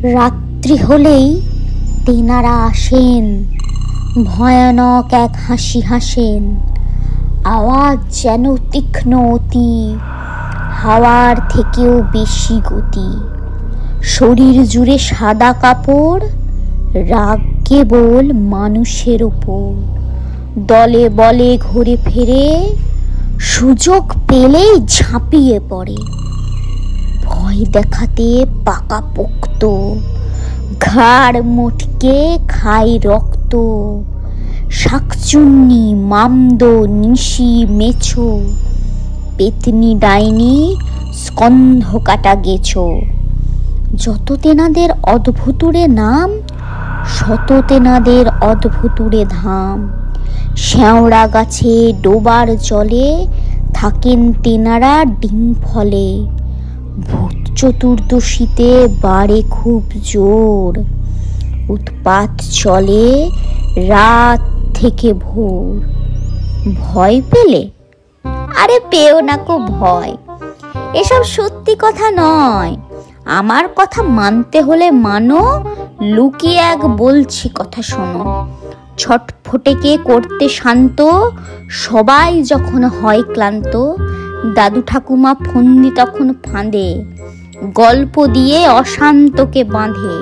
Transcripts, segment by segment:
রাত্রি হলেই তেনারা আসেন, ভয়ানক এক হাসি হাসেন। আওয়াজ যেন তীক্ষ্ণ অতি, হাওয়ার থেকেও বেশি গতি। শরীর জুড়ে সাদা কাপড়, রাগ কেবল মানুষের ওপর। দলে বলে ঘুরে ফেরে, সুযোগ পেলেই ঝাঁপিয়ে পড়ে। ভয় দেখাতে পাকাপোক্ত, ঘাড় মোটকে খায় রক্ত। শাকচুন্নি, মামদো, নিশি, মেছো, পেতনি, ডাইনি, স্কন্ধ কাটা গেছো। যত তেনাদের অদ্ভুতুরে নাম, শত তেনাদের অদ্ভুতুরে ধাম। শ্যাওড়া গাছে ডোবার জলে থাকেন তেনারা ডিম ফলে। ভূত চতুর্দশীতে বাড়ে খুব জোর, উৎপাত চলে রাত থেকে ভোর। ভয় পেলে? আরে পেও না কো ভয়, এসব সত্যি কথা নয়। আমার কথা মানতে হলে মানো, লুকিয়ে এক বলছি কথা শোনো। ছটফটেকে করতে শান্ত, সবাই যখন হয় ক্লান্ত। দাদু ঠাকুমা ফন্দি তখন ফাঁদে, গল্প দিয়ে অশান্তকে বাঁধে।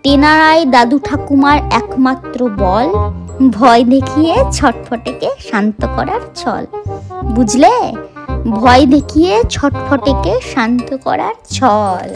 তেনারাই দাদু ঠাকুমার একমাত্র বল, ভয় দেখিয়ে ছটফটেকে শান্ত করার ছল। বুঝলে? ভয় দেখিয়ে ছটফটেকে শান্ত করার ছল।